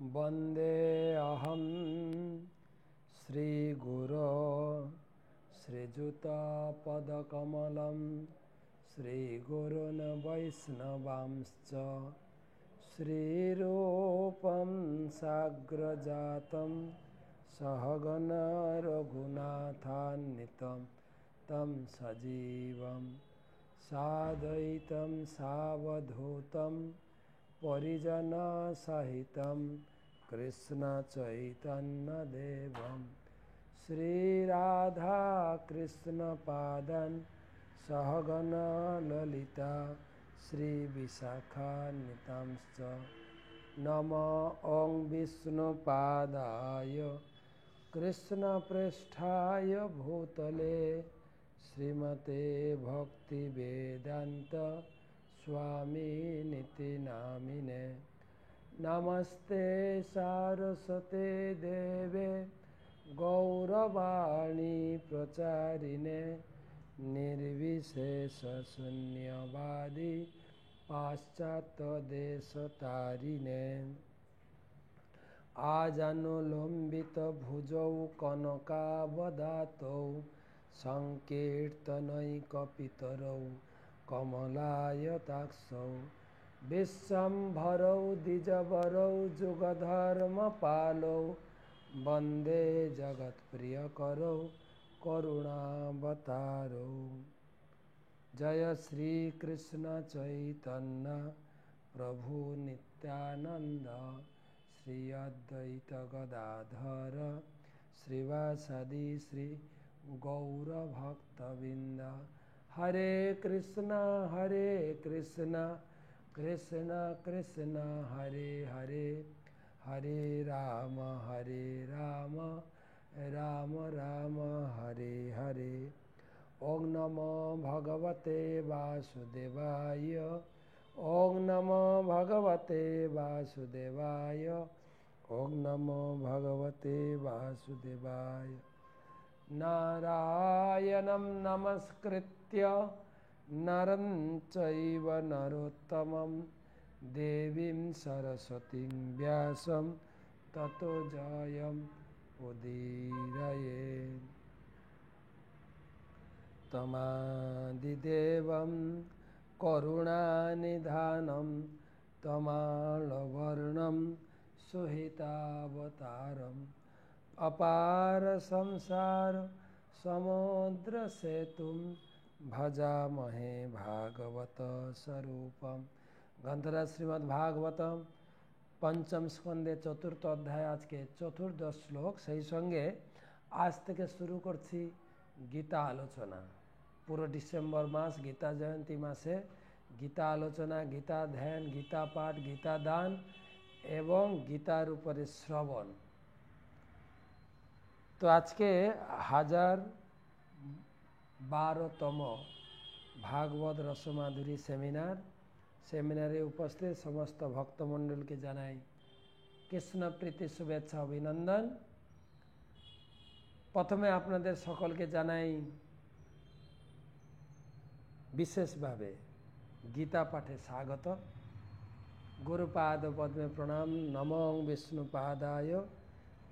वन्दे अहं श्रीगुरो श्रीयुतपदकमलं श्रीगुरून् वैष्णवांश्च श्रीरूपं साग्रजातं सहगण रघुनाथान्वितं तं सजीवं साद्वैतं सावधूतं परिजनसहितं कृष्ण चैतन्यदेवं श्रीराधा कृष्णपादान् सहगण ललिता श्रीविशाखान्वितांश्च नमो ॐ विष्णुपादाय कृष्णप्रेष्ठाय भूतले श्रीमते भक्तिवेदान्त स्वामिनिति नामिने नमस्ते सारस्वते देवे गौरवाणी प्रचारिणे निर्विशेषशून्यवादी पाश्चात्यदेशतारिणे आजानुलम्बितभुजौ कनकावदातौ संकीर्तनैकपितरौ कमलायताक्षौ विश्वम्भरौ द्विजवरौ जुगधर्मपालौ वन्दे जगत्प्रियकरौ करुणावतारौ। जय श्री कृष्ण चैतन्य प्रभु नित्यानंद श्री अद्वैत गदाधर श्रीवासादि श्री गौरभक्तवृंद। हरे कृष्णा कृष्ण कृष्ण हरे हरे, हरे राम राम राम हरे हरे। ओम नमो भगवते वासुदेवाय, ओम नमो भगवते वासुदेवाय, ओम नमो भगवते वासुदेवाय। नारायणं नमस्कृत्य नरं चैव नरोत्तमं देवीं सरस्वतीं व्यासं ततो जयं उदीरयेत्। तमादिदेवं करुणानिधानं तमालवर्णं सुहितावतारम् अपार संसार समुद्र सेतुं भजामहे भागवत स्वरूपम। ग्रंथराज श्रीमद् भागवतम पंचम स्कंदे चतुर्थ अध्याय आज के चतुर्थ श्लोक সেই সঙ্গে আজ থেকে শুরু করছি গীতা আলোচনা। পুরো ডিসেম্বর মাস গীতা জয়ন্তী মাসে গীতা আলোচনা, গীতা ধ্যান, গীতা পাঠ, গীতা দান এবং গীতার উপরে শ্রবণ। তো আজকে 1012তম ভাগবত রসমাধুরী সেমিনারে উপস্থিত সমস্ত ভক্তমণ্ডলকে জানাই কৃষ্ণ প্রীতি শুভেচ্ছা অভিনন্দন। প্রথমে আপনাদের সকলকে জানাই বিশেষভাবে গীতা পাঠে স্বাগত। গুরুপাদ পদ্মে প্রণাম। নমো বিষ্ণুপাদায়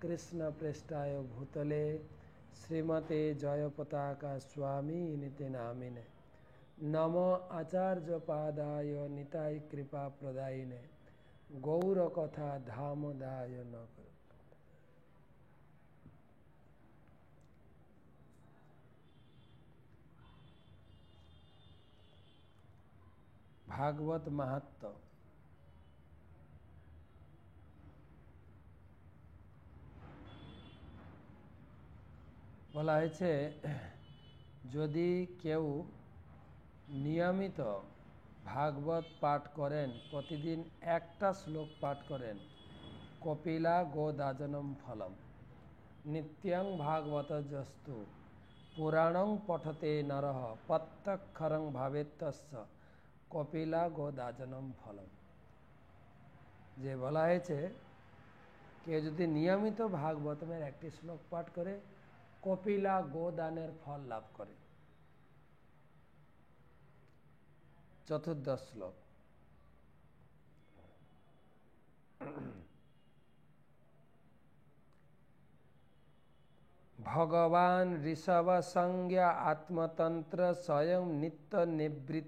कृष्ण प्रेष्ठाय भूतले श्रीमते जय पताका स्वामी निति नामिने नमो आचार्य पादाय निताय कृपा प्रदायिने गौर कथा धामदाय नगर। भागवत महत्व। বলা হয়েছে যদি কেউ নিয়মিত ভাগবত পাঠ করেন, প্রতিদিন একটা শ্লোক পাঠ করেন, কপিলা গোদাজনম ফলম নিত্যং ভাগবত জস্তু পুরাণং পঠতে নরঃ প্রত্যক্ষরং ভাবেত্তস্য কপিলা গোদাজনম ফলম। যে বলা হয়েছে কেউ যদি নিয়মিত ভাগবতমের একটি শ্লোক পাঠ করে কপিলা গোদানের ফল লাভ করে। চতুর্দশ শ্লোক। भगवान ऋषभ संज्ञा आत्मतंत्र स्वयं नित्य निवृत्तानर्थ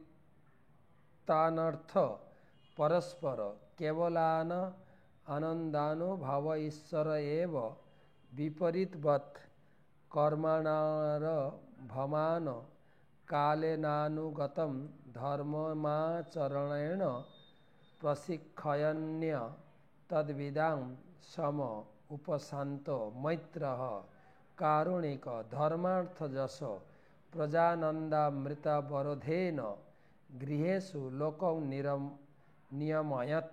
परस्पर केवलान आनंदानुभव ईश्वर एव विपरीतवत् कर्मणारभमान कालेनानुगतं धर्ममाचरणेन प्रशिक्षयन्य तद्विदां सम उपशांत मैत्रः कारुणिक धर्मार्थजस प्रजानंदामृतवरोधेन गृहेषु लोकं नियमयत।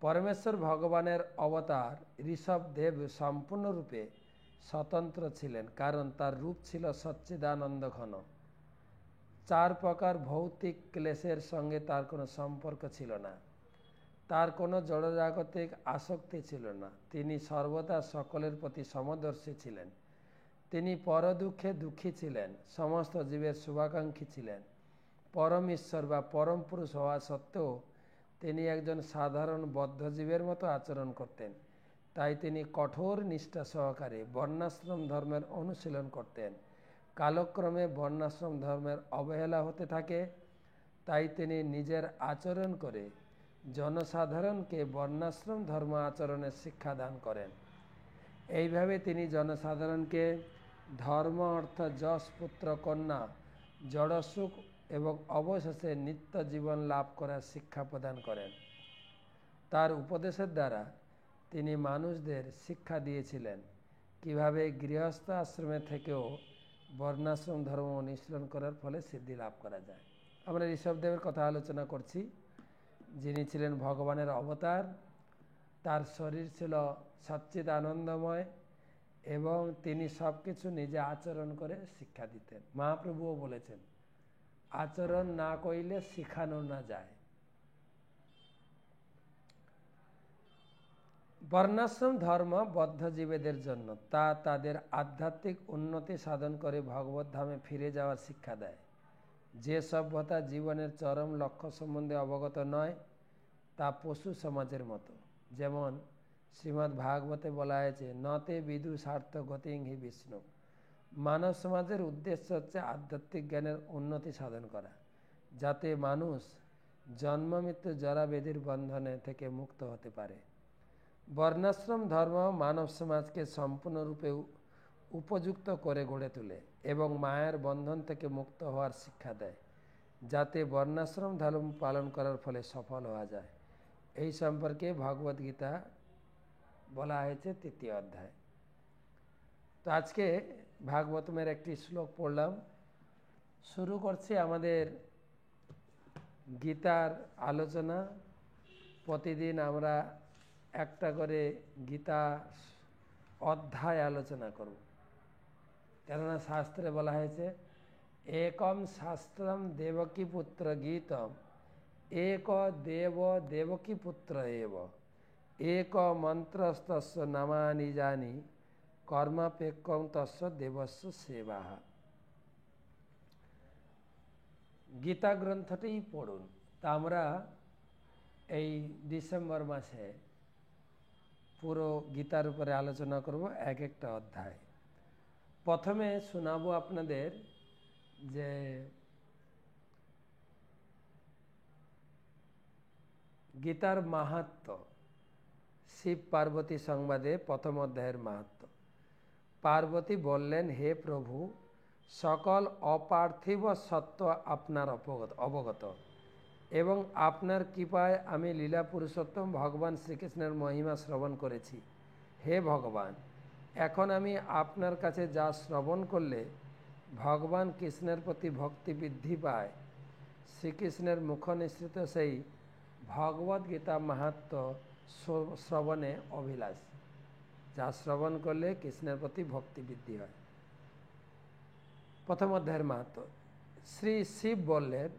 परमेश्वर भगवानेर अवतार ऋषभ देव सम्पूर्ण रूपे स्वतंत्र छिलेन कारण तार रूप छिल सच्चिदानंद घन। चार प्रकार भौतिक क्लेशेर संगे तार कोनो सम्पर्क छिल ना, तार कोनो जड़जागतिक आसक्ति छिल ना। तिनी सर्वदा सकलेर प्रति समदर्शी छिलेन। तिनी पर दुखे दुखी छिलेन, समस्त जीवेर शुभाकांक्षी छिलेन। परम ईश्वर बा परम पुरुष हवा सत्त्वेও তিনি একজন সাধারণ বদ্ধজীবের মতো আচরণ করতেন। তাই তিনি কঠোর নিষ্ঠা সহকারে বর্ণাশ্রম ধর্মের অনুশীলন করতেন। কালক্রমে বর্ণাশ্রম ধর্মের অবহেলা হতে থাকে, তাই তিনি নিজের আচরণ করে জনসাধারণকে বর্ণাশ্রম ধর্ম আচরণের শিক্ষা দান করেন। এইভাবে তিনি জনসাধারণকে ধর্ম অর্থ যশ পুত্র কন্যা জড়সুখ এবং অবশেষে নিত্য জীবন লাভ করার শিক্ষা প্রদান করেন। তার উপদেশের দ্বারা তিনি মানুষদের শিক্ষা দিয়েছিলেন কিভাবে গৃহস্থ আশ্রমে থেকেও বর্ণাশ্রম ধর্ম অনুশীলন করার ফলে সিদ্ধি লাভ করা যায়। আমরা ঋষভদেবের কথা আলোচনা করছি, যিনি ছিলেন ভগবানের অবতার। তার শরীর ছিল সচ্চিদ আনন্দময় এবং তিনি সব কিছু নিজে আচরণ করে শিক্ষা দিতেন। মহাপ্রভুও বলেছেন, আচরণ না কইলে শিখানো না যায়। বর্ণাশ্রম ধর্ম বদ্ধজীবেদের জন্য, তা তাদের আধ্যাত্মিক উন্নতি সাধন করে ভগবত ধামে ফিরে যাওয়ার শিক্ষা দেয়। যে সভ্যতা জীবনের চরম লক্ষ্য সম্বন্ধে অবগত নয় তা পশু সমাজের মতো। যেমন শ্রীমদ্ ভাগবতে বলা হয়েছে, নতে বিদু স্বার্থ গতিং হি বিষ্ণু। মানব সমাজের উদ্দেশ্য হচ্ছে আধ্যাত্মিক জ্ঞানের উন্নতি সাধন করা, যাতে মানুষ জন্ম মৃত্যু জরা ব্যাধির বন্ধনে থেকে মুক্ত হতে পারে। বর্ণাশ্রম ধর্ম মানব সমাজকে সম্পূর্ণরূপে উপযুক্ত করে গড়ে তোলে এবং মায়ের বন্ধন থেকে মুক্ত হওয়ার শিক্ষা দেয়, যাতে বর্ণাশ্রম ধর্ম পালন করার ফলে সফল হওয়া যায়। এই সম্পর্কে ভগবদ্গীতা বলা হয়েছে ৩য় অধ্যায়। তো আজকে ভাগবতমের একটি শ্লোক পড়লাম। শুরু করছি আমাদের গীতার আলোচনা। প্রতিদিন আমরা একটা করে গীতা অধ্যায় আলোচনা করব, কেননা শাস্ত্রে বলা হয়েছে, একম শাস্ত্রম দেবকী পুত্র গীতম এক দেব দেবকী পুত্র এব এক মন্ত্রস্তস্য নামানি জানি কর্মাপেক্ষং তস্য দেবস্য সেবা। গীতা গ্রন্থটি পড়ুন। তা আমরা এই ডিসেম্বর মাসে পুরো গীতার উপরে আলোচনা করব, এক একটা অধ্যায়। প্রথমে শোনাবো আপনাদের যে গীতার মাহাত্ম্য, শিব পার্বতী সংবাদে প্রথম অধ্যায়ের মাহাত্ম্য। পার্বতী বললেন, হে প্রভু, সকল অপার্থিব সত্য আপনার অবগত এবং আপনার কৃপায় আমি লীলা পুরুষোত্তম ভগবান শ্রীকৃষ্ণের মহিমা শ্রবণ করেছি। হে ভগবান, এখন আমি আপনার কাছে যা শ্রবণ করলে ভগবান কৃষ্ণের প্রতি ভক্তি বৃদ্ধি পায়, শ্রীকৃষ্ণের মুখ নিঃসৃত সেই ভগবদ্গীতা মাহাত্ম্য শ্রবণে অভিলাষ, যা শ্রবণ করলে কৃষ্ণের প্রতি ভক্তি বৃদ্ধি হয়। প্রথম অধ্যায়ের মাহাত্ম্য। শ্রী শিব বললেন,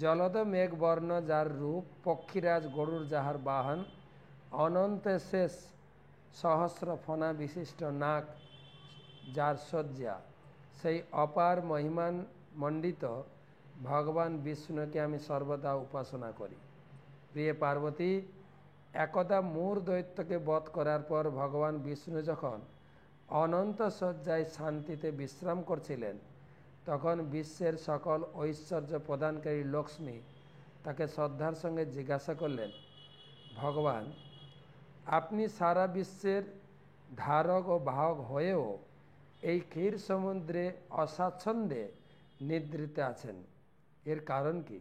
জলদ মেঘ বর্ণ যার রূপ, পক্ষীরাজ গরুর যাহার বাহন, অনন্ত শেষ সহস্র ফণা বিশিষ্ট নাক যার শয্যা, সেই অপার মহিমান মণ্ডিত ভগবান বিষ্ণুকে আমি সর্বদা উপাসনা করি। প্রিয় পার্বতী, একদা মূর দৈত্যকে বধ করার পর ভগবান বিষ্ণু যখন অনন্ত শয্যায় শান্তিতে বিশ্রাম করছিলেন, তখন বিশ্বের সকল ঐশ্বর্য প্রদানকারী লক্ষ্মী তাকে শ্রদ্ধার সঙ্গে জিজ্ঞাসা করলেন, ভগবান, আপনি সারা বিশ্বের ধারক ও বাহক হয়েও এই ক্ষীর সমুদ্রে অস্বাচ্ছন্দ্যে নিদ্রিত আছেন, এর কারণ কি?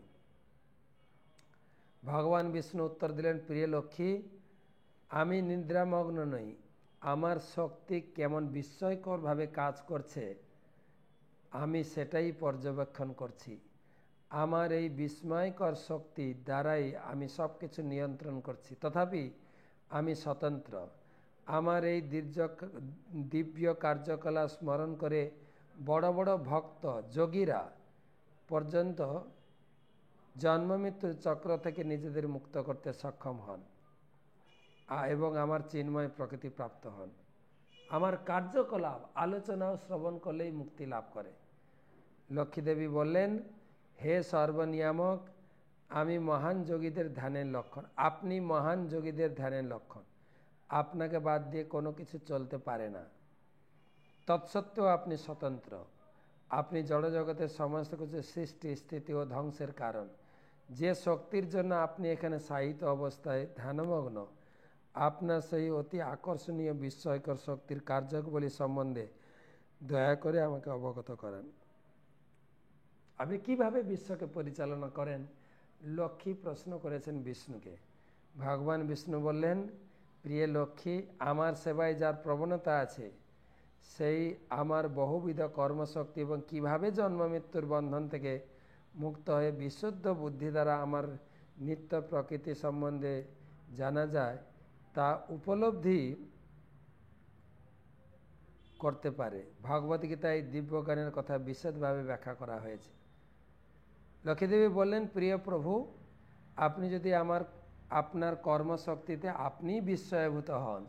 ভগবান বিষ্ণু উত্তর দিলেন, প্রিয় লক্ষ্মী, আমি নিদ্রামগ্ন নই। আমার শক্তি কেমন বিস্ময়করভাবে কাজ করছে আমি সেটাই পর্যবেক্ষণ করছি। আমার এই বিস্ময়কর শক্তি দ্বারাই আমি সব কিছু নিয়ন্ত্রণ করছি, তথাপি আমি স্বতন্ত্র। আমার এই দিব্য কার্যকলাপ স্মরণ করে বড় বড় ভক্ত যোগীরা পর্যন্ত জন্ম মৃত্যুর চক্র থেকে নিজেদের মুক্ত করতে সক্ষম হন এবং আমার চিন্ময় প্রকৃতি প্রাপ্ত হন। আমার কার্যকলাপ আলোচনা ও শ্রবণ করলেই মুক্তি লাভ করে। লক্ষ্মীদেবী বললেন, হে সর্বনিয়ামক, আমি মহান যোগীদের ধ্যানের লক্ষণ। আপনি মহান যোগীদের ধ্যানের লক্ষণ। আপনাকে বাদ দিয়ে কোনো কিছু চলতে পারে না। তৎসত্ত্বেও আপনি স্বতন্ত্র। আপনি জড়জগতের সমস্ত কিছু সৃষ্টি, স্থিতি ও ধ্বংসের কারণ। যে শক্তির জন্য আপনি এখানে শায়িত অবস্থায় ধ্যানমগ্ন, আপনার সেই অতি আকর্ষণীয় বিস্ময়কর শক্তির কার্যাবলী সম্বন্ধে দয়া করে আমাকে অবগত করেন। আপনি কিভাবে বিশ্বকে পরিচালনা করেন? লক্ষ্মী প্রশ্ন করেছেন বিষ্ণুকে। ভগবান বিষ্ণু বললেন, প্রিয় লক্ষ্মী, আমার সেবায় যার প্রবণতা আছে সেই আমার বহুবিধ কর্মশক্তি এবং কিভাবে জন্ম মৃত্যুর বন্ধন থেকে মুক্ত হয়ে বিশুদ্ধ বুদ্ধি দ্বারা আমার নিত্য প্রকৃতি সম্বন্ধে জানা যায় তা উপলব্ধি করতে পারে। ভগবদ্গীতায় দিব্যজ্ঞানের কথা বিশদভাবে ব্যাখ্যা করা হয়েছে। লক্ষ্মীদেবী বললেন, প্রিয় প্রভু, আপনি যদি আপনার কর্মশক্তিতে আপনিই বিস্ময়ভূত হন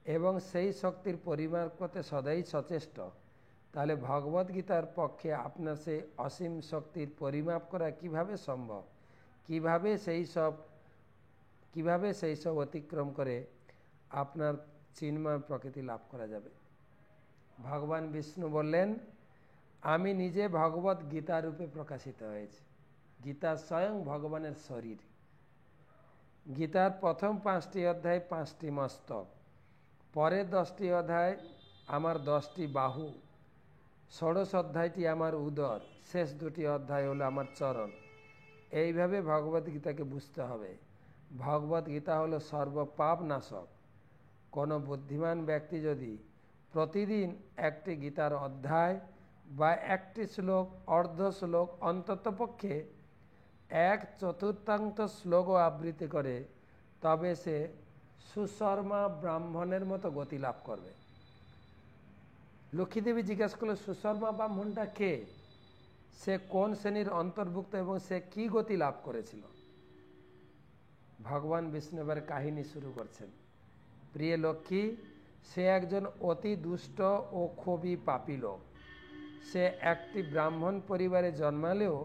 এবং সেই শক্তির পরিমাপ করতে সদাই সচেষ্ট, তাহলে ভগবদ্গীতার পক্ষে আপনার সেই অসীম শক্তির পরিমাপ করা কিভাবে সম্ভব? কিভাবে সেই সব অতিক্রম করে আপনার চিন্ময় প্রকৃতি লাভ করা যাবে? ভগবান বিষ্ণু বললেন, আমি নিজে ভগবত গীতা রূপে প্রকাশিত হয়েছি। গীতা স্বয়ং ভগবানের শরীর। গীতার প্রথম 5টি অধ্যায় 5টি মস্তক, পরের 10টি অধ্যায় আমার 10টি বাহু, ষোড়শ অধ্যায়টি আমার উদর, শেষ 2টি অধ্যায় হলো আমার চরণ। এইভাবে ভগবদ্গীতাকে বুঝতে হবে। ভগবদ্গীতা হলো সর্বপাপ নাশক। কোনো বুদ্ধিমান ব্যক্তি যদি প্রতিদিন একটি গীতার অধ্যায় বা একটি শ্লোক, অর্ধ শ্লোক, অন্ততপক্ষে 1/4 শ্লোকও আবৃত্তি করে, তবে সে সুশর্মা ব্রাহ্মণের মতো গতি লাভ করবে। লক্ষ্মীদেবী জিজ্ঞাসা করল, সুশর্মা ব্রাহ্মণটা কে? সে কোন শ্রেণীর অন্তর্ভুক্ত এবং সে কি গতি লাভ করেছিল? ভগবান বিষ্ণু এবার কাহিনী শুরু করছেন। প্রিয় লক্ষ্মী, সে একজন অতি দুষ্ট ও খুবই পাপী লোক। সে একটি ব্রাহ্মণ পরিবারে জন্মালেও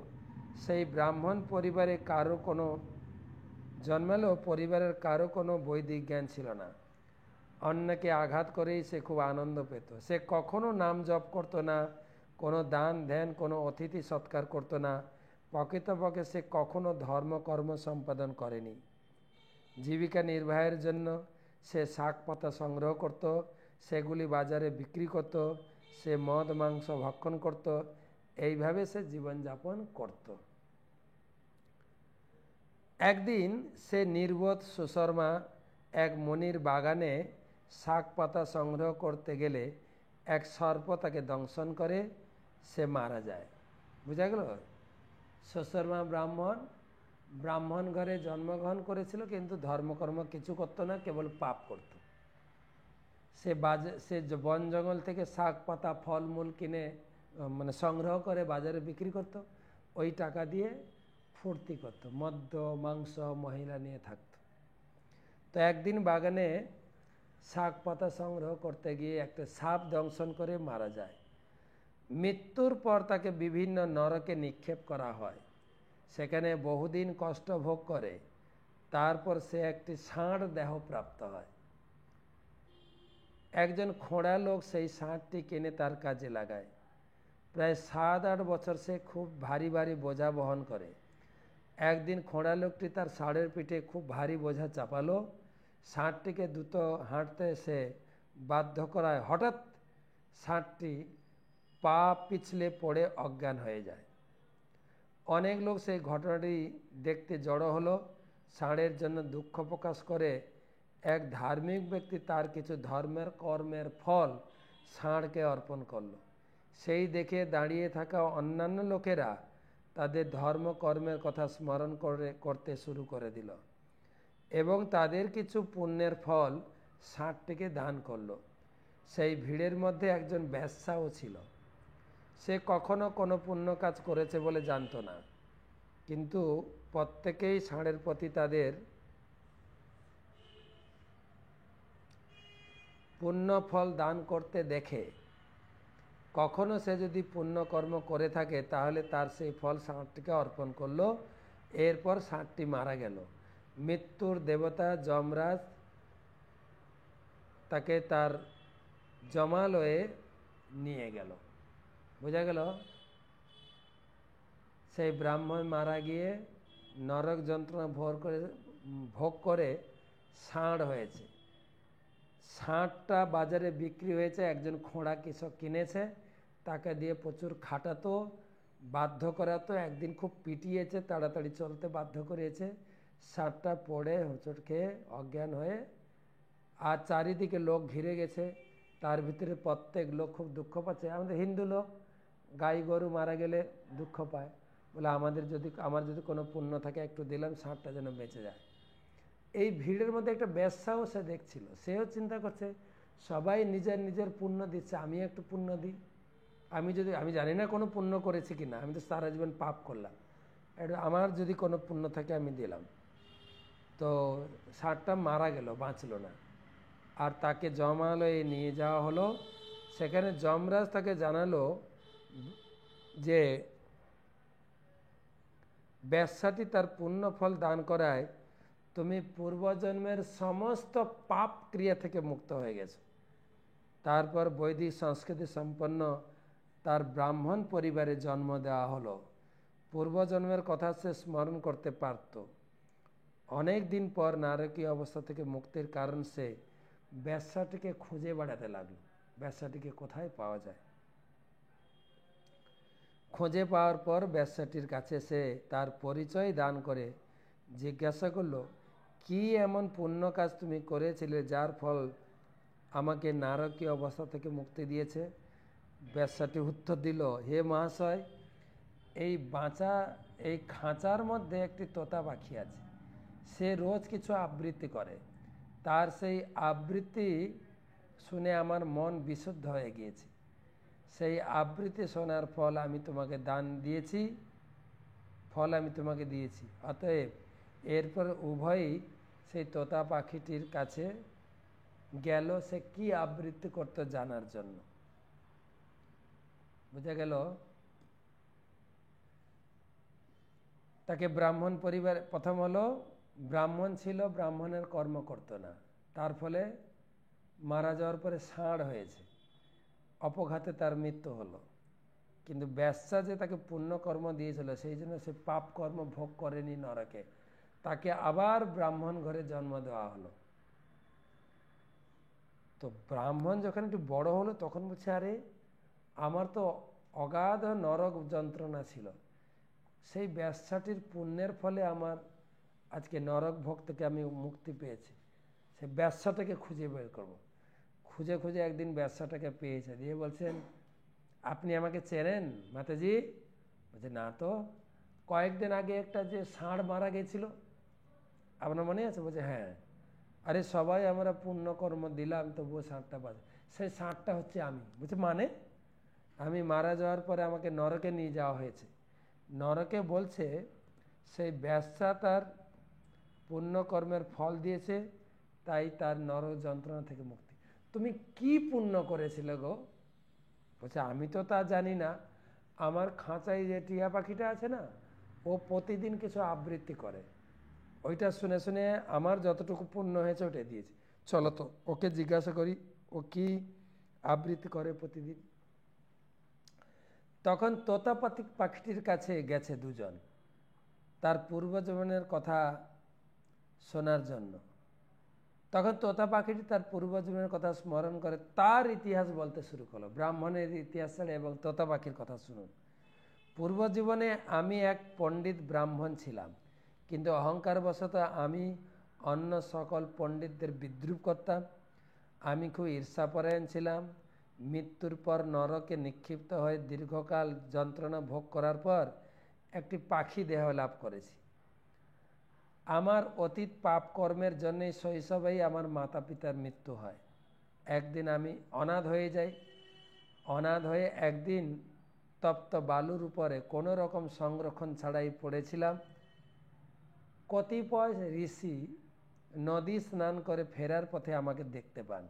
পরিবারের কারো কোনো বৈদিক জ্ঞান ছিল না। অন্যকে আঘাত করেই সে খুব আনন্দ পেত। সে কখনো নাম জপ করতো না, কোনো দান ধ্যান, কোনো অতিথি সৎকার করতো না। প্রকৃতপক্ষে সে কখনো ধর্মকর্ম সম্পাদন করেনি। জীবিকা নির্বাহের জন্য সে শাক পাতা সংগ্রহ করত, সেগুলি বাজারে বিক্রি করত, সে মদ মাংস ভক্ষণ করত। এইভাবে সে জীবনযাপন করত। একদিন সে নির্বোধ সুশর্মা এক মুনির বাগানে শাক পাতা সংগ্রহ করতে গেলে এক সর্প তাকে দংশন করে, সে মারা যায়। বুঝা গেল? সুশর্মা ব্রাহ্মণ ঘরে জন্মগ্রহণ করেছিল, কিন্তু ধর্মকর্ম কিছু করতো না, কেবল পাপ করত। সে বন জঙ্গল থেকে শাক পাতা ফলমূল কিনে সংগ্রহ করে বাজারে বিক্রি করত। ওই টাকা দিয়ে ফুর্তি করত, মদ্য মাংস মহিলা নিয়ে থাকত। তো একদিন বাগানে শাক পাতা সংগ্রহ করতে গিয়ে একটা সাপ দংশন করে মারা যায়। মৃত্যুর পর তাকে বিভিন্ন নরকে নিক্ষেপ করা হয়। সেখানে বহুদিন কষ্ট ভোগ করে তারপর সে একটি ষাঁড় দেহ প্রাপ্ত হয়। একজন খোঁড়া লোক সেই ষাঁড়টি কিনে তার কাজে লাগায়। প্রায় 7-8 বছর সে খুব ভারী ভারী বোঝা বহন করে। একদিন খোঁড়া লোকটি তার ষাঁড়ের পিঠে খুব ভারী বোঝা চাপালো। ষাঁড়টিকে দ্রুত হাঁটতে সে বাধ্য করায় হঠাৎ ষাঁড়টি পা পিছলে পড়ে অজ্ঞান হয়ে যায়। অনেক লোক সেই ঘটনাটি দেখতে জড়ো হলো। ষাঁড়ের জন্য দুঃখ প্রকাশ করে এক ধার্মিক ব্যক্তি তার কিছু ধর্মের কর্মের ফল ষাঁড়কে অর্পণ করলো। সেই দেখে দাঁড়িয়ে থাকা অন্যান্য লোকেরা তাদের ধর্মকর্মের কথা স্মরণ করতে শুরু করে দিল এবং তাদের কিছু পুণ্যের ফল ষাঁড়টিকে দান করলো। সেই ভিড়ের মধ্যে একজন বেশ্যাও ছিল। সে কখনো কোনো পুণ্য কাজ করেছে বলে জানতো না, কিন্তু প্রত্যেকেই ষাঁড়ের প্রতি তাদের পুণ্য ফল দান করতে দেখে। কখনো সে যদি পুণ্যকর্ম করে থাকে তাহলে তার সেই ফল ষাঁড়টিকে অর্পণ করলো। এরপর ষাঁড়টি মারা গেল। মৃত্যুর দেবতা যমরাজ তাকে তার জমালয়ে নিয়ে গেল। বোঝা গেল? সেই ব্রাহ্মণ মারা গিয়ে নরক যন্ত্রণা ভোগ করে ষাঁড় হয়েছে। ষাঁড়টা বাজারে বিক্রি হয়েছে, একজন খোঁড়া কৃষক কিনেছে, তাকে দিয়ে প্রচুর খাটাতো, বাধ্য করাতো, একদিন খুব পিটিয়েছে, তাড়াতাড়ি চলতে বাধ্য করিয়েছে। ষাঁড়টা পড়ে হোঁচট খেয়ে অজ্ঞান হয়ে, আর চারিদিকে লোক ঘিরে গেছে। তার ভিতরে প্রত্যেক লোক খুব দুঃখ পাচ্ছে। আমাদের হিন্দু লোক গাই গরু মারা গেলে দুঃখ পায়, বলে আমার যদি কোনো পুণ্য থাকে একটু দিলাম, ষাঁড়টা যেন বেঁচে যায়। এই ভিড়ের মধ্যে একটা বেশ্যাও সে দেখছিল। সেও চিন্তা করছে সবাই নিজের নিজের পুণ্য দিচ্ছে, আমি একটু পুণ্য দিই। আমি জানি না কোনো পুণ্য করেছি কিনা, আমি তো সারা জীবন পাপ করলাম, আমার যদি কোনো পুণ্য থাকে আমি দিলাম। তো ষাঁড়টা মারা গেল, বাঁচল না। আর তাকে যমালয়ে নিয়ে যাওয়া হলো। সেখানে যমরাজ তাকে জানালো যে বেশ্যাটি তার পুণ্য ফল দান করায় তুমি পূর্বজন্মের সমস্ত পাপ ক্রিয়া থেকে মুক্ত হয়ে গেছো। তারপর বৈদিক সংস্কৃতি সম্পন্ন তার ব্রাহ্মণ পরিবারে জন্ম দেওয়া হলো। পূর্বজন্মের কথা সে স্মরণ করতে পারত। অনেক দিন পর নারকীয় অবস্থা থেকে মুক্তির কারণ সে বেশ্যাটিকে খুঁজে বেড়াতে লাগলো। বেশ্যাটিকে কোথায় পাওয়া যায়? খুঁজে পাওয়ার পর বেশ্যাটির কাছে সে তার পরিচয় দান করে জিজ্ঞাসা করলো, কি এমন পুণ্য কাজ তুমি করেছিলে যার ফল আমাকে নারকীয় অবস্থা থেকে মুক্তি দিয়েছে? বেশ্যাটি উত্তর দিল, হে মহাশয়, এই খাঁচার মধ্যে একটি তোতা পাখি আছে। সে রোজ কিছু আবৃত্তি করে। তার সেই আবৃত্তি শুনে আমার মন বিশুদ্ধ হয়ে গিয়েছে। সেই আবৃত্তি শোনার ফল আমি তোমাকে দিয়েছি। অতএব এরপর উভয়ই সেই তোতা পাখিটির কাছে গেল সে কি আবৃত্তি করত জানার জন্য। বুঝা গেল? তাকে ব্রাহ্মণ পরিবার, প্রথম হলো ব্রাহ্মণ ছিল, ব্রাহ্মণের কর্ম করত না, তার ফলে মারা যাওয়ার পরে ষাঁড় হয়েছে, অপঘাতে তার মৃত্যু হলো। কিন্তু বেশ্যা যে তাকে পুণ্যকর্ম দিয়েছিল সেই জন্য সে পাপ কর্ম ভোগ করেনি নরকে, তাকে আবার ব্রাহ্মণ ঘরে জন্ম দেওয়া হলো। তো ব্রাহ্মণ যখন একটু বড় হলো তখন বলছে, আরে আমার তো অগাধ নরক যন্ত্রণা ছিল, সেই বেশ্যাটির পুণ্যের ফলে আমার আজকে নরক ভোগ থেকে আমি মুক্তি পেয়েছি, সে বেশ্যাটাকে খুঁজে বের করব। খুঁজে খুঁজে একদিন বেশ্যাটাকে পেয়েছে, দিয়ে বলছেন, আপনি আমাকে চেনেন মাতাজি? বলছে, না তো, কয়েকদিন আগে একটা যে ষাঁড় মারা গেছিল আপনার মনে আছে? বলছে, হ্যাঁ। আরে সবাই আমরা পুণ্যকর্ম দিলাম তবুও ষাঁড়টা বাজে, সেই ষাঁড়টা হচ্ছে আমি। বলছে, মানে? আমি মারা যাওয়ার পরে আমাকে নরকে নিয়ে যাওয়া হয়েছে। নরকে বলছে সেই বেশ্যা তার পুণ্যকর্মের ফল দিয়েছে, তাই তার নরক যন্ত্রণা থেকে মুক্তি। তুমি কি পুণ্য করেছিলে গো? বলছে, আমি তো তা জানি না, আমার খাঁচায় যে টিয়া পাখিটা আছে না, ও প্রতিদিন কিছু আবৃত্তি করে, ওইটা শুনে শুনে আমার যতটুকু পুণ্য হয়েছে ওটা দিয়েছে। চলো তো ওকে জিজ্ঞাসা করি ও ও কি আবৃত্তি করে প্রতিদিন। তখন তোতা পাখিটির কাছে গেছে দুজন তার পূর্বজীবনের কথা শোনার জন্য। তখন তোতা পাখিটি তার পূর্বজীবনের কথা স্মরণ করে তার ইতিহাস বলতে শুরু করলো, ব্রাহ্মণের ইতিহাস ছাড়া এবং তোতা পাখির কথা শুনুন। পূর্বজীবনে আমি এক পণ্ডিত ব্রাহ্মণ ছিলাম, কিন্তু অহংকারবশত আমি অন্য সকল পণ্ডিতদের বিদ্রুপ করতাম। আমি খুব ঈর্ষাপরায়ণ ছিলাম। মৃত্যুর পর নরকে নিক্ষিপ্ত হয়ে দীর্ঘকাল যন্ত্রণা ভোগ করার পর একটি পাখি দেহ লাভ করেছি। আমার অতীত পাপ কর্মের জন্যই শৈশবেই আমার মাতা পিতার মৃত্যু হয়। একদিন আমি অনাথ হয়ে যাই। অনাথ হয়ে একদিন তপ্ত বালুর উপরে কোনো রকম সংরক্ষণ ছাড়াই পড়েছিলাম। কতিপয় ঋষি নদী স্নান করে ফেরার পথে আমাকে দেখতে পান।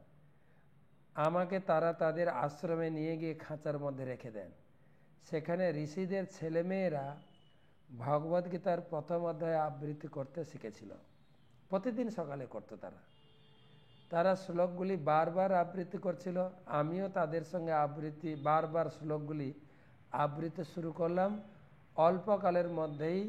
আমাকে তারা তাদের আশ্রমে নিয়ে গিয়ে খাঁচার মধ্যে রেখে দেন। সেখানে ঋষিদের ছেলেমেয়েরা ভগবদ্গীতার প্রথম অধ্যায় আবৃত্তি করতে শিখেছিল। প্রতিদিন সকালে করতো তারা শ্লোকগুলি বারবার আবৃত্তি করছিল। আমিও তাদের সঙ্গে বারবার শ্লোকগুলি আবৃত্তি শুরু করলাম। অল্পকালের মধ্যেই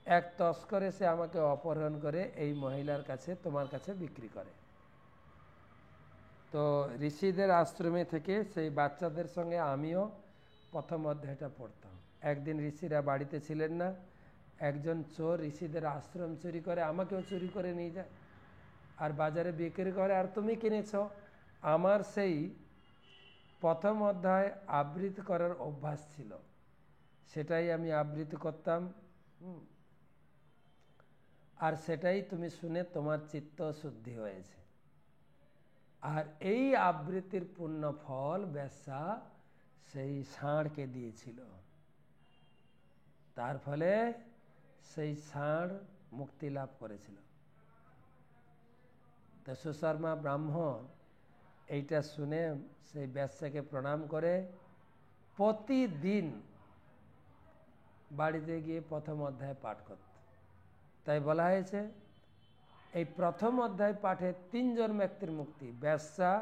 এক তস্কর এসে আমাকে অপহরণ করে এই মহিলার কাছে, তোমার কাছে বিক্রি করে। তো ঋষিদের আশ্রমে থেকে সেই বাচ্চাদের সঙ্গে আমিও প্রথম অধ্যায়টা পড়তাম। একদিন ঋষিরা বাড়িতে ছিলেন না। একজন চোর ঋষিদের আশ্রম চুরি করে, আমাকেও চুরি করে নিয়ে যায় আর বাজারে বিক্রি করে। আর তুমি কিনেছ। আমার সেই প্রথম অধ্যায় আবৃত্তি করার অভ্যাস ছিল, সেটাই আমি আবৃত্তি করতাম। আর সেটাই তুমি শুনে তোমার চিত্ত শুদ্ধি হয়েছে। আর এই আবৃত্তির পূর্ণ ফল বেশ্যা সেই ষাঁড়কে দিয়েছিল। তার ফলে সেই ষাঁড় মুক্তি লাভ করেছিল। তো সুশর্মা ব্রাহ্মণ এইটা শুনে সেই বেশ্যাকে প্রণাম করে প্রতিদিন বাড়িতে গিয়ে প্রথম অধ্যায় পাঠ করত। তাই বলা হয়েছে এই প্রথম অধ্যায় পাঠে তিনজন ব্যক্তির মুক্তি, বেশ্যা,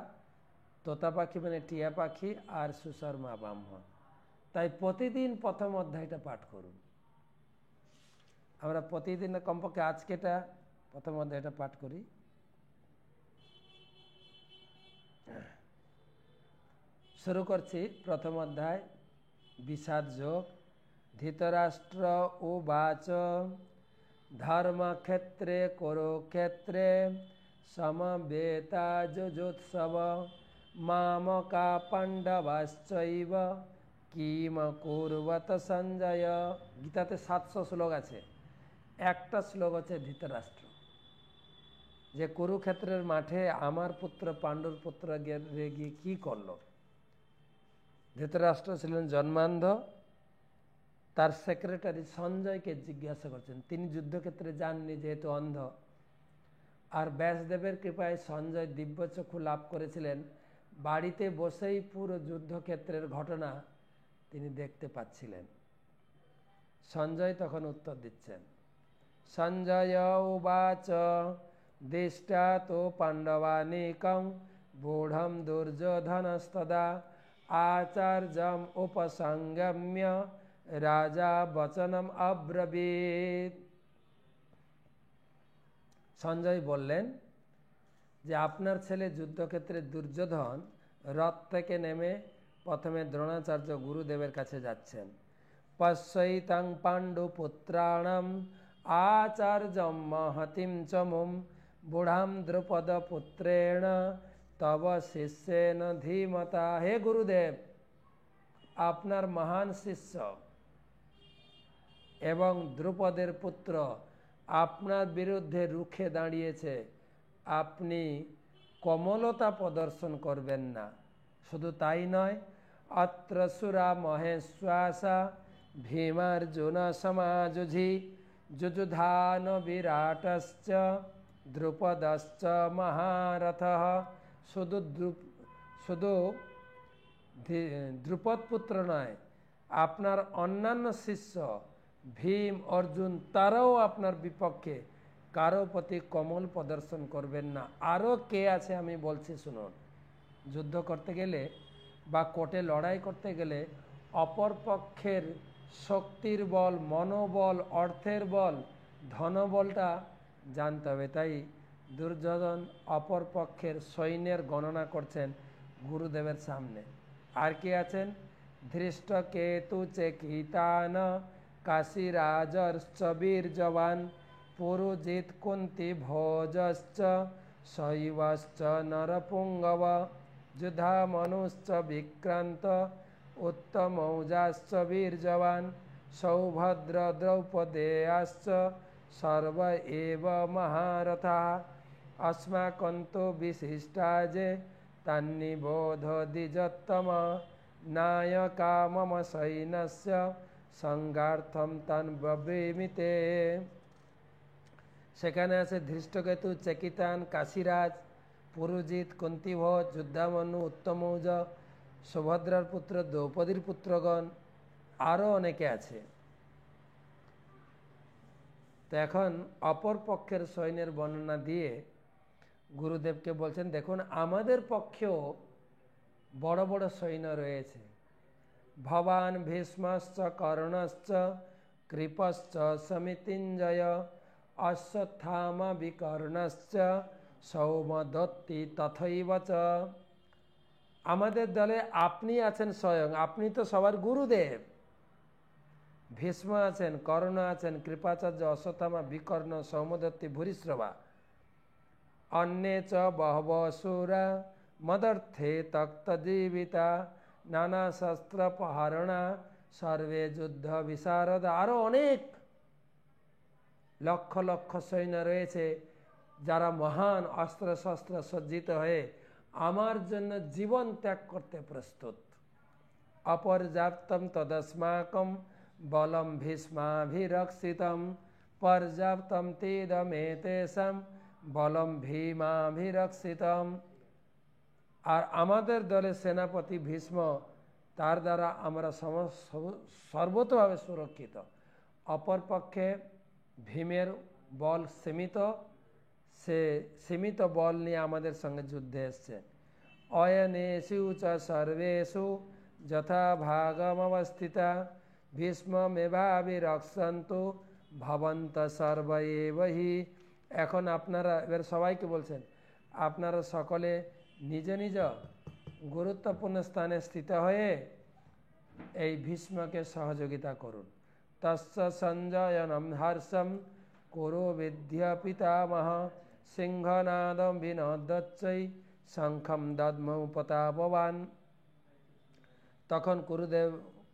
তোতা পাখি মানে টিয়া পাখি আর সুশর্মা ব্রাহ্মণ। তাই প্রতিদিন প্রথম অধ্যায়টা পাঠ করুন। আমরা প্রতিদিন কমপক্ষে আজকেটা প্রথম অধ্যায়টা পাঠ করি। শুরু করছি প্রথম অধ্যায়, বিষাদ যোগ। ধৃতরাষ্ট্র উবাচ ধর্মক্ষেত্রে কুরুক্ষেত্রে সমবেতা যুজুৎসব মামকা পাণ্ডবাশ্চৈব কিম কুর্বত সঞ্জয়। গীতাতে 700 শ্লোক আছে। একটা শ্লোক হচ্ছে ধৃতরাষ্ট্র, যে কুরুক্ষেত্রের মাঠে আমার পুত্র পাণ্ডুর পুত্র গিয়ে কি করলো। ধৃতরাষ্ট্র ছিলেন জন্মান্ধ। তার সেক্রেটারি সঞ্জয়কে জিজ্ঞাসা করছেন, তিনি যুদ্ধক্ষেত্রে যাননি যেহেতু অন্ধ। আর ব্যাসদেবের কৃপায় সঞ্জয় দিব্যচক্ষু লাভ করেছিলেন। বাড়িতে বসেই পুরো যুদ্ধক্ষেত্রের ঘটনা তিনি দেখতে পাচ্ছিলেন। সঞ্জয় তখন উত্তর দিচ্ছেন, সঞ্জয় উবাচ দিষ্টা তো পাণ্ডবানিকং বূঢ়ম দুর্যোধনস্তদা আচার্যম উপসংগম্য রাজা বচনম অব্রবীত। সঞ্জয় বললেন যে আপনার ছেলে যুদ্ধক্ষেত্রে দুর্যোধন রথ থেকে নেমে প্রথমে দ্রোণাচার্য গুরুদেবের কাছে যাচ্ছেন। পশ্যৈতং পাণ্ডু পুত্রাণম আচার্যম মহতিম চমুম বুঢ়াম দ্রুপদ পুত্রেণ তব শিষ্যেন ধীমতা। হে গুরুদেব, আপনার মহান শিষ্য এবং দ্রুপদের পুত্র আপনার বিরুদ্ধে রুখে দাঁড়িয়েছে। আপনি কোমলতা প্রদর্শন করবেন না। শুধু তাই নয়, অত্র সুরা মহেশ্বাসা ভীমার্জুন সমাযুঝি যুযুধান বিরাটশ্চ দ্রুপদশ্চ মহারথঃ। শুধু দ্রুপদ পুত্র নয়, আপনার অন্যান্য শিষ্য ভীম, অর্জুন, তারাও আপনার বিপক্ষে কারো প্রতি কমল প্রদর্শন করবেন না। আরও কে আছে আমি বলছি শুনুন। যুদ্ধ করতে গেলে বা কোর্টে লড়াই করতে গেলে অপর পক্ষের শক্তির বল, মনোবল, অর্থের বল, ধনবলটা জানতে হবে। তাই দুর্যোধন অপর পক্ষের সৈন্যের গণনা করছেন গুরুদেবের সামনে। আর কে আছেন? ধৃষ্টকেতু চেকিতান কাশীরাজশ্চ বীর্যবান পুরুজিত কুন্তি ভোজশ্চ শৈবশ্চ নরপুঙ্গব যুধামনুশ্চ বিক্রান্ত উত্তমৌজাশ্চ বীর্যবান সৌভদ্র দ্রৌপদেয়াশ্চ সর্ব এব মহারথা अस्माकंतो विशिष्टाजे तन्निबोध द्विजोत्तम नायका मम सैन्यस्य संगार्थम तन्ब्रवीमिते। সেখানে আছে ধৃষ্টকেতু, চেকিতান, কাশীরাজ, পুরুজিত, কুন্তিভোজ, যুদ্ধামনু, উত্তমৌজ, সুভদ্রার পুত্র, দ্রৌপদীর পুত্রগণ, আরও অনেকে আছে। তো এখন অপর পক্ষের সৈন্যের বর্ণনা দিয়ে গুরুদেবকে বলছেন, দেখুন আমাদের পক্ষেও বড় বড় সৈন্য রয়েছে। ভবান ভীষ্মশ্চ কর্ণশ্চ কৃপশ্চ সমিতিঞ্জয় অশ্বত্থামা বিকর্ণশ্চ সৌমদত্তি তথৈব চ। আমাদের দলে আপনি আছেন স্বয়ং, আপনি তো সবার গুরুদেব। ভীষ্ম আছেন, কর্ণ আছেন, কৃপাচার্য, অশ্বত্থামা, বিকর্ণ, সৌমদত্তি, ভূরিশ্রবা। अन्ये च बहवो असुरा मदर्थे तक्तजीविता नाना शस्त्र पहारणा सर्वे যুদ্ধ বিশারদ। আরও অনেক লক্ষ লক্ষ সৈন্য রয়েছে যারা মহান অস্ত্র শস্ত্র সজ্জিত হয়ে আমার জন্য জীবন ত্যাগ করতে প্রস্তুত। অপর্যাপ্তম তদস্মাকম বলম ভীষ্মাভিরক্ষিতম পর্যাপ্তম তেদমেতেষাম বলম ভীমাভিরক্ষিতম। আর আমাদের দলের সেনাপতি ভীষ্ম, তার দ্বারা আমরা সর্বতভাবে সুরক্ষিত। অপরপক্ষে ভীমের বল সীমিত, সে সীমিত বল নিয়ে আমাদের সঙ্গে যুদ্ধে এসছে। অয়নেষু চ সর্বেষু যথা ভাগমবস্থিতা ভীষ্মমেবাভিরক্ষন্তু ভবন্ত সর্ব এব হি। এখন আপনারা এবার সবাইকে বলছেন, আপনারা সকলে নিজ নিজ গুরুত্বপূর্ণ স্থানে স্থিত হয়ে এই ভীষ্মকে সহযোগিতা করুন। তস্য সঞ্জয়নম হর্ষম কুরু বিদ্য পিতামহ সিংহনাদম বিনদচ্চৈ শঙ্খম দদ্মৌ প্রতাপবান। তখন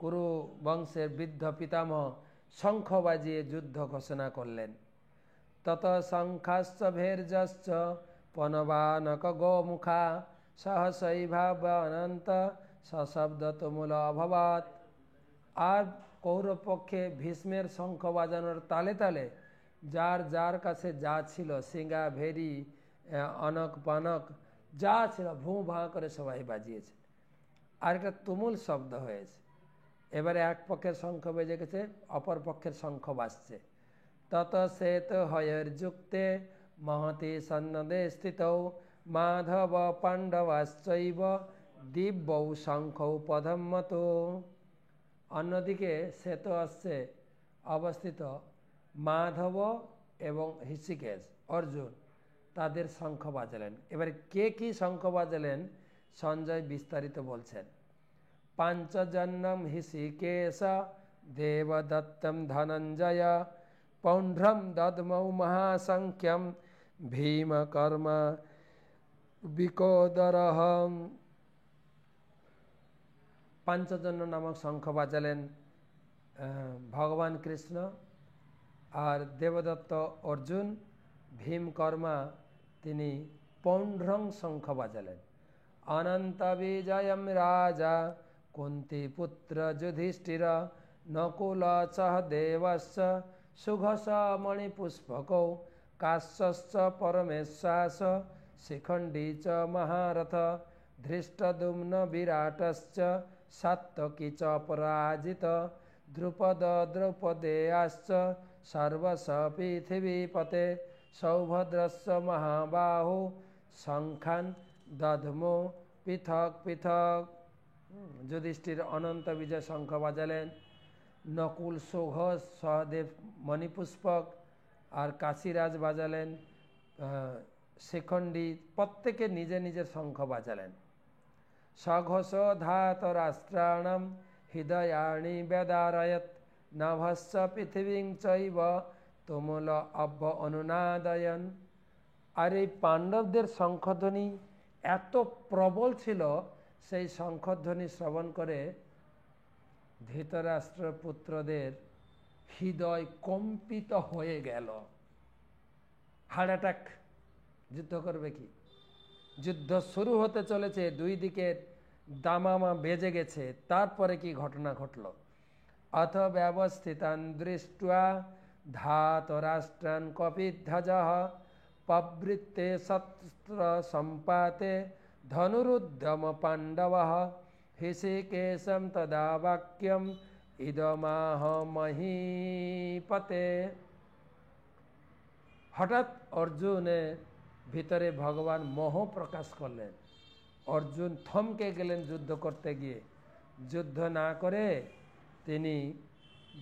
কুরু বংশের বৃদ্ধ পিতামহ শঙ্খ বাজিয়ে যুদ্ধ ঘোষণা করলেন। তত শঙ্খাশ্চ ভের্যশ্চ পনবানক গোমুখা সহসৈভাবনন্ত সশব্দ তুমুল অভবাত। আর কৌরব পক্ষে ভীষ্মের শঙ্খ বাজানোর তালে তালে যার যার কাছে যা ছিল, সিঙ্গা, ভেরি, অনক পানক যা ছিল, ভূ ভাঁ করে সবাই বাজিয়েছে। আর একটা তুমুল শব্দ হয়েছে। এবারে এক পক্ষের শঙ্খ বেজে গেছে, অপর পক্ষের শঙ্খ বাজছে। তত শ্বেত হয়র্যুক্তে মহতি সন্নদে স্থিত মাধব পাণ্ডবাশ্চৈব দিব্যৌ শঙ্খৌ পদম্মত। অন্যদিকে শ্বেত অশ্বে অবস্থিত মাধব এবং হৃষিকেশ, অর্জুন, তাদের শঙ্খ বাজালেন। এবারে কে কি শঙ্খ বাজালেন সঞ্জয় বিস্তারিত বলছেন। পাঞ্চজন্যম হৃষিকেশ দেবদত্তম ধনঞ্জয় পৌণ্ঢ্রম দদ্মৌ মহাসংখ্যম ভীমকর্ম বিকোদরহ। পাঞ্চজন্য নামক শঙ্খ বাজালেন ভগবান কৃষ্ণ, আর দেবদত্ত অর্জুন, ভীমকর্মা তিনি পৌণ্ঢ্রং শঙ্খ বাজালেন। অনন্ত বিজয়ম রাজা কুন্তি পুত্র যুধিষ্ঠির নকুল সহদেবশ্চ সুঘোষ মণিপুষ্পকৌ কাশ্যশ্চ পরমেশ্বাস শিখণ্ডী চ মহারথ ধৃষ্টদ্যুম্ন বিরাটশ্চ সাত্যকী চ পরাজিত দ্রুপদ দ্রৌপদেয়াশ্চ সর্বশ পৃথিবীপতে সৌভদ্রস্য মহাবাহু শঙ্খান দধমো পৃথক পৃথক। যুধিষ্ঠির অনন্ত বিজয় শঙ্খ বাজালেন, নকুল সুঘোষ সহদেব মণিপুষ্পক আর কাশীরাজ বাজালেন শিখণ্ডী, প্রত্যেকে নিজে নিজের শঙ্খ বাজালেন। সঘোষ ধাত রাষ্ট্রাণম হৃদয়াণি বেদারয়ত নভস্য পৃথিবীং চৈব তুমুল অব্য অনুনাদয়ন। আর এই পাণ্ডবদের শঙ্খধ্বনি এত প্রবল ছিল, সেই শঙ্খধ্বনি শ্রবণ করে ধৃতরাষ্ট্র পুত্রদের হৃদয় কম্পিত হয়ে গেল। Heart attack. যুদ্ধ করবে কি? যুদ্ধ শুরু হতে চলেছে, দুই দিকের দামামা বেজে গেছে, তারপরে কি ঘটনা ঘটল? অথ ব্যবস্থিতান দৃष्ट्वा ধাতরাষ্ট্রান কপিধ্বজঃ পবৃত্তে শস্ত্র সম্পাতে ধনুরুদ্যম পাণ্ডবঃ হৃষিকেশম তদা বাক্যম ইদমাহ মহীপতে। হঠাৎ অর্জুনের ভিতরে ভগবান মোহ প্রকাশ করলেন। অর্জুন থমকে গেলেন যুদ্ধ করতে গিয়ে। যুদ্ধ না করে তিনি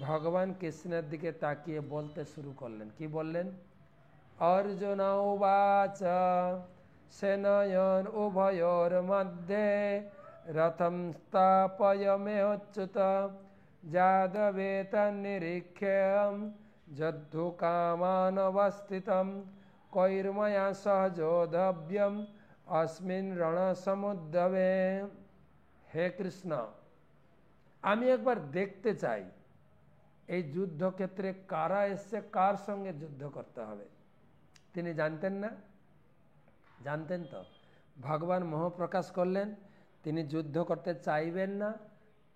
ভগবান কৃষ্ণের দিকে তাকিয়ে বলতে শুরু করলেন। কি বললেন? অর্জুন উবাচ সেনয়োর উভয়োর মধ্যে রথম স্থাপয়মেচ্যুত যাদবেতন্নিরীক্ষ্যম যদ্ধুকামানবস্থিতম কৈর্ময়া সহ যোদ্ধব্যম অস্মিন রণসমুদ্রবে। হে কৃষ্ণ, আমি একবার দেখতে চাই এই যুদ্ধক্ষেত্রে কারা এসছে, কার সঙ্গে যুদ্ধ করতে হবে। তিনি জানতেন না? জানতেন তো। ভগবান মোহ প্রকাশ করলেন, তিনি যুদ্ধ করতে চাইবেন না,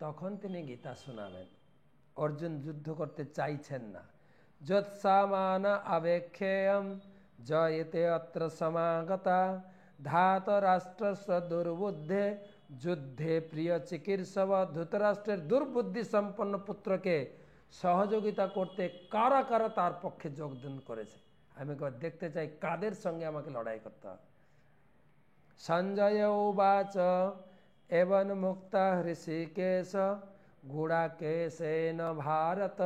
তখন তিনি গীতা শোনাবেন। অর্জুন যুদ্ধ করতে চাইছেন না। যৎসামান আবেক্ষেয়ম জয়তে অত্র সমাগতা ধাতরাষ্ট্রস্য দুর্বুদ্ধে যুদ্ধে প্রিয় চিকিৎসব। ধৃতরাষ্ট্রের দুর্বুদ্ধি সম্পন্ন পুত্রকে সহযোগিতা করতে কারা কারা তার পক্ষে যোগদান করেছে, আমি দেখতে চাই কাদের সঙ্গে আমাকে লড়াই করতে হবে। সঞ্জয় উবাচ এবন মুক্তা হৃষিকেশ গুড়াকেশেন ভারত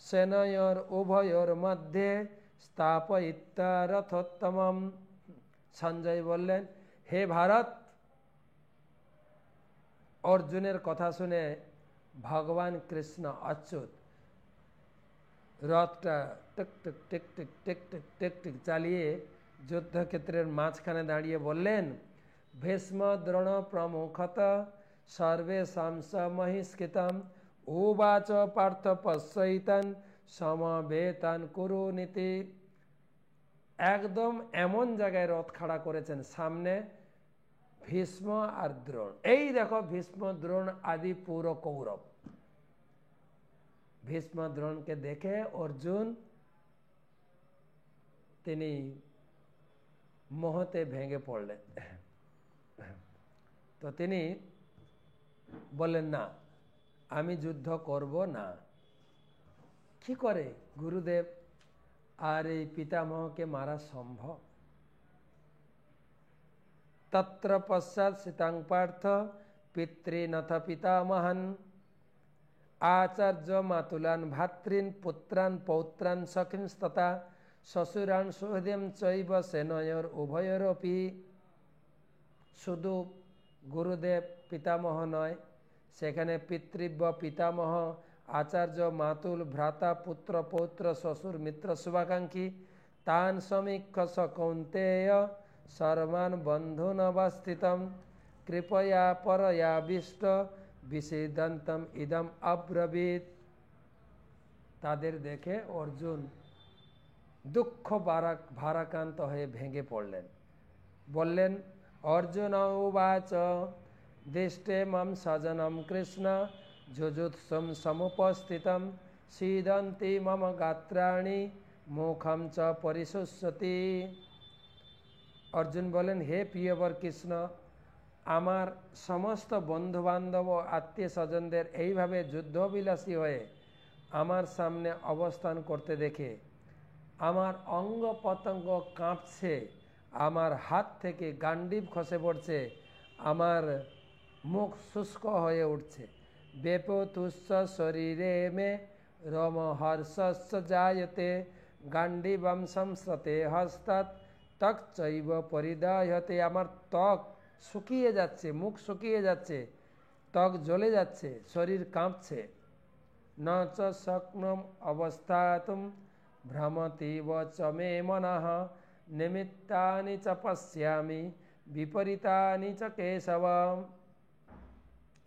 সেনয়োর উভয়োর মধ্যে স্থাপয়িত্বা রথোত্তমম। সঞ্জয় বললেন, হে ভারত। অর্জুনের কথা শুনে ভগবান কৃষ্ণ অচ্যুত রথটা টিক টিক টিক টিক টিক টিক টিক টিক চালিয়ে যুদ্ধক্ষেত্রের মাঝখানে দাঁড়িয়ে বললেন, ভীষ্ম দ্রোণ প্রমুখত সর্বেষাং মহিষ্কৃতম উবাচ পার্থ পশ্যৈতান সমবেতান কুরু নীতি। একদম এমন জায়গায় রথ খাড়া করেছেন, সামনে ভীষ্ম আর দ্রোণ। এই দেখো ভীষ্ম দ্রোণ আদি পুরো কৌরব। ভীষ্ম দ্রোণকে দেখে অর্জুন তিনি মোহতে ভেঙে পড়লেন। তো তিনি বললেন, না, আমি যুদ্ধ করব না। কি করে গুরুদেব আর এই পিতামহকে মারা সম্ভব? তত্র পশ্চাৎ সীতাং পার্থ পিতৃনথ পিতামহান আচার্য মাতুলান ভাতৃন পুত্রান পৌত্রান সখিংস্ততা শ্বশুরান সুহৃদম চৈব সেনয়োর উভয়োরপি। শুধু গুরুদেব পিতামহ নয়, সেখানে পিতৃব্য পিতামহ, আচার্য মাতুল ভ্রাতা পুত্র পৌত্র শ্বশুর মিত্র শুভাকাঙ্ক্ষী তান সমীক্ষ স কৌন্তেয় সর্বান বন্ধুন অবস্থিতম কৃপয়া পরয়াবিষ্ট বিষিদন্তম ইদম অব্রবীত। তাদের দেখে অর্জুন দুঃখ ভারাক্রান্ত হয়ে ভেঙে পড়লেন। বললেন, অর্জুন উবাচ দৃষ্টে মম স্বজনম কৃষ্ণ যুযুৎসুম সমুপস্থিতম सीदन्ति मम गात्राणि মুখম চ পরিশুষ্যতি। অর্জুন বলেন, হে প্রিয়বর কৃষ্ণ, আমার সমস্ত বন্ধুবান্ধব ও আত্মীয় স্বজনদের এইভাবে যুদ্ধবিলাসী হয়ে আমার সামনে অবস্থান করতে দেখে আমার অঙ্গ পতঙ্গ কাঁপছে, আমার হাত থেকে গান্ডীব খসে পড়ছে, আমার মুখ শুষ্ক হয়ে উঠছে। বেপতুষ্য শরীরে মে রোমহর্ষস্য জায়তে গান্ডীবম সংস্রতে হস্তাৎ ত্বক চৈব পরিদাহ্যতে। আমার ত্বক শুকিয়ে যাচ্ছে, মুখ শুকিয়ে যাচ্ছে, ত্বক জ্বলে যাচ্ছে, শরীর কাঁপছে। ন চ শক্নম অবস্থাতুম ভ্রমতীব চ মে মনঃ নিমিত্তানি চ পশ্যামি বিপরীতানি চ কেশব।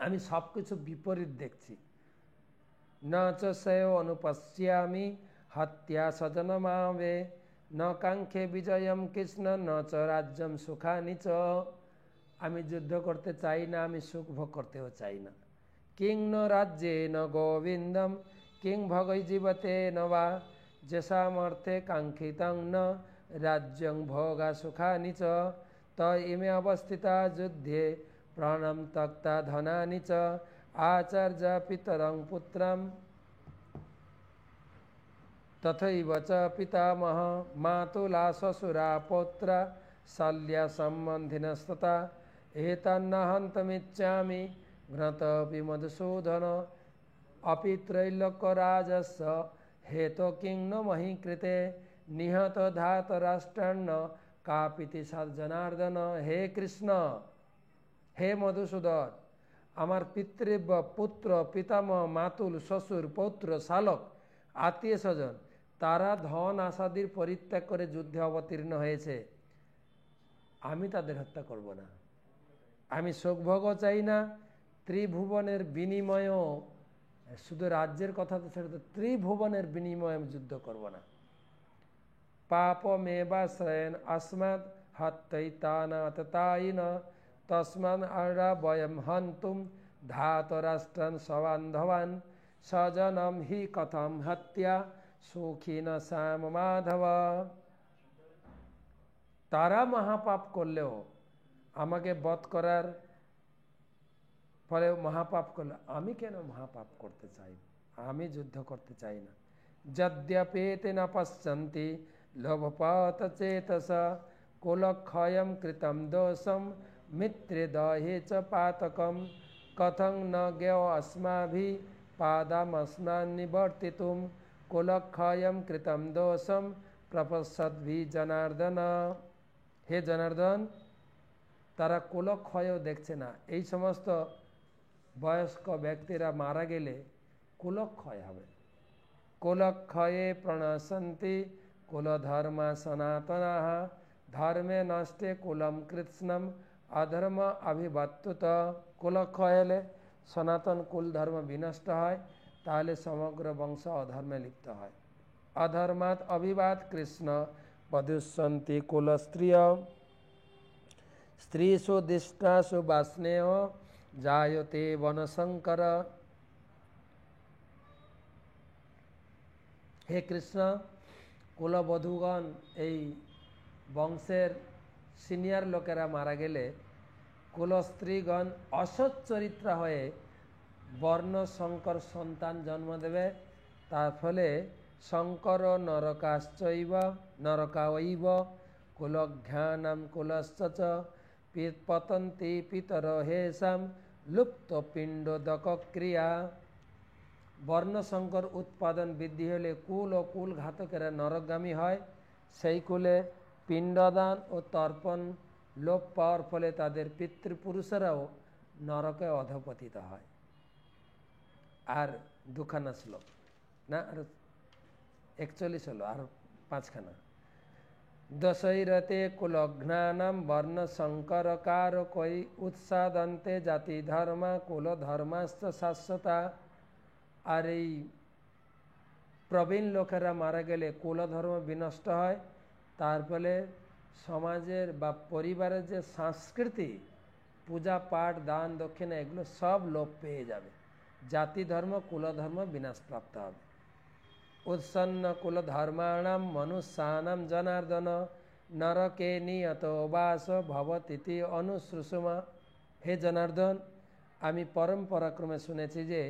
আমি সব কিছু বিপরীত দেখছি। ন চ সেও অনুপশ্যামি হত্যা স্বজনমাবে ন কাঙ্ক্ষে বিজয়ম কৃষ্ণ ন চ রাজ্যম সুখানি চ। আমি যুদ্ধ করতে চাই না, আমি সুখ ভোগ করতেও চাই না। কিং ন রাজ্যে ন গোবিন্দম কিং ভগৈ জীবতে ন বা যেসামর্থে কাঙ্ক্ষিতং ন রাজ্যং ভোগা সুখানি চ। त इमे अवस्थिता যুদ্ধে প্রাণম তক্তা ধনানি চ আচার্য পিতরং পুত্রম তথৈব চ পিতামহ মাতুলা শ্বশুরা পৌত্রা শল্যা সম্বন্ধিনস্ততা এতন্ন হন্তমিচ্ছামি ঘ্নতপি মধুসূদন अपि त्रैलोक्यराजस्य हेतो किं न मही कृते निहत धातराष्ट्रान्न कापिति सज्जनार्दन। हे কৃষ্ণ, হে মধুসূদন, আমার পিতৃব্য পুত্র পিতামহ মাতুল শ্বশুর পৌত্র শালক আত্মীয় স্বজন তারা ধন আসাদির পরিত্যাগ করে যুদ্ধে অবতীর্ণ হয়েছে। আমি তাদের হত্যা করব না। আমি সুখভোগও চাই না, ত্রিভুবনের বিনিময়েও, শুধু রাজ্যের কথা তো ছেড়ে, ত্রিভুবনের বিনিময়ে আমি যুদ্ধ করব না। পাপমেবাশ্রয়েন अस्मद् हत्यैतानाततायिन तस्मान् अर्हवयं हन्तुं धातराष्ट्रान् सबान्धवान् स्वजनं हि कथं हत्या সুখীন শ্যাম মাধব। তারা মহাপাপ করলেও, আমাকে বধ করার ফলে মহাপাপ করলে, আমি কেন মহাপাপ করতে চাই? আমি যুদ্ধ করতে চাই না। যদ্যপেতে ন পশ্যন্তি লোভপাত চেতস কুলক্ষয়ম কৃতম দোষম মিত্রে দহে চ পাতকম কথং ন জ্ঞেয় अस्माभि পাদামস্নান নিবর্তিতুম কুলক্ষয়ম কৃতম দোষম প্রপশ্যদ্ভি জনার্দন। হে জনার্দন, তারা কুলক্ষয়ও দেখছে না। এই সমস্ত বয়স্ক ব্যক্তিরা মারা গেলে কুলক্ষয় হবে। কুলক্ষয়ে প্রণশন্তি কুলধর্মা সনাতনাঃ ধর্মে নষ্টে কুলম কৃৎস্নম অধর্ম অভিবত্যুত। কুলক্ষয় হলে সনাতন কুল ধর্ম বিনষ্ট হয়, তাহলে সমগ্র বংশ অধর্মে লিপ্ত হয়। অধর্মাৎ অভিবাদ কৃষ্ণ বধুষ্যন্তি কুলস্ত্রিয় স্ত্রীষু দিষ্টাসু বাষ্ণেয় জায়তে বনশঙ্কর। হে কৃষ্ণ, কুলবধূগণ, এই বংশের সিনিয়র লোকেরা মারা গেলে কুলস্ত্রীগণ অসৎ চরিত্র হয়ে বর্ণ শঙ্কর সন্তান জন্ম দেবে। তার ফলে শঙ্কর নরকায়ৈব কুলঘ্যানাম কুলশ্চ পতন্তি পিতর হেষাম লুপ্ত পিণ্ডোদক ক্রিয়া। বর্ণশঙ্কর উৎপাদন বৃদ্ধি হলে কুল ও কুল ঘাতকেরা নরকগামী হয়। সেই কুলে পিণ্ডদান ও তর্পণ লোপ পাওয়ার ফলে তাদের পিতৃপুরুষেরাও নরকে অধপতিত হয়। আর দুখানা শ্লোক না, আর 41 হলো, আর 5খানা। দশৈরতে কুলঘ্নানাম বর্ণ শঙ্কর কারকৈ উৎসাদন্তে জাতি ধর্মা কুল ধর্মাস্ত শাশ্বতা। আর এই প্রবীণ লোকেরা মারা গেলে কুলধর্ম বিনষ্ট হয়। তার ফলে সমাজের বা পরিবারের যে সংস্কৃতি, পূজা পাঠ দান দক্ষিণা, এগুলো সব লোপ পেয়ে যাবে। জাতি ধর্ম কুলধর্ম বিনাশপ্রাপ্ত হবে। উৎসন্ন কুলধর্মাণাম মনুষ্যানাম জনার্দন নরকে নিয়ত বাস ভবতিতি অনুশ্রুষুমা। হে জনার্দন, আমি পরম্পরাক্রমে শুনেছি যে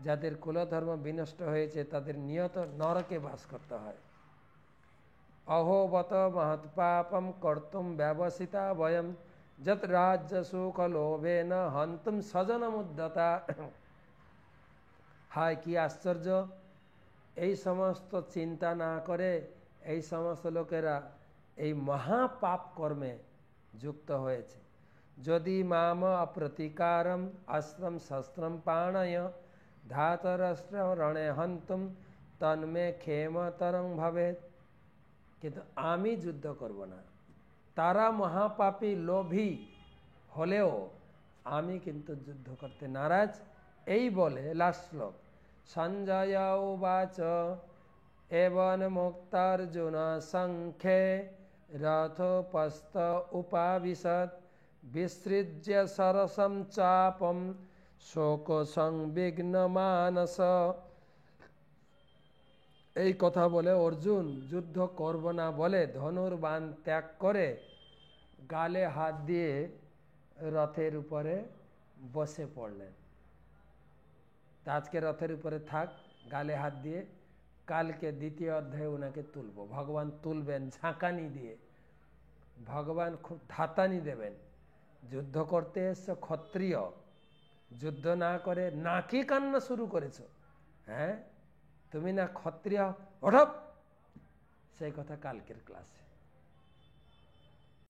যাদের কুলধর্ম বিনষ্ট হয়েছে তাদের নিয়ত নরকে বাস করতে হয়। अहोबत महत्पापम कर्तुम व्यवसिता वयम जत राज्य सुख लोभेन हंतुम सजन मुद्दता। हाय कि आश्चर्य, এই সমস্ত চিন্তা না করে এই সমস্ত লোকেরা এই মহাপাপ কর্মে যুক্ত হয়েছে। যদি মাম অপ্রতিকারম অস্ত্রম শস্ত্রম পাণয় ধাতরাষ্ট্র রণে হন্তুম তন্মে ক্ষেমতরং ভবেত। কিন্তু আমি যুদ্ধ করব না। তারা মহাপাপী লোভী হলেও আমি কিন্তু যুদ্ধ করতে নারাজ। এই বলে লাস্ট শ্লোক, সঞ্জয় উবাচ এবন মুক্তার্জুন সংখ্যে রথোপস্থ উপাবিশদ বিসৃজ্য সরসম চাপম শোক সংবিঘ্ন মানস। এই কথা বলে অর্জুন যুদ্ধ করব না বলে ধনুর বাণ ত্যাগ করে গালে হাত দিয়ে রথের উপরে বসে পড়লেন। আজকে রথের উপরে থাক, গালে হাত দিয়ে, কালকে দ্বিতীয় অধ্যায়ে ওনাকে তুলব। ভগবান তুলবেন ঝাঁকানি দিয়ে, ভগবান খুব ধাতানি দেবেন। যুদ্ধ করতে এসছো ক্ষত্রিয়, যুদ্ধ না করে নাকি কান্না শুরু করেছো, হ্যাঁ তুমি না ক্ষত্রিয়, ওঠো। সেই কথা কালকের ক্লাসে।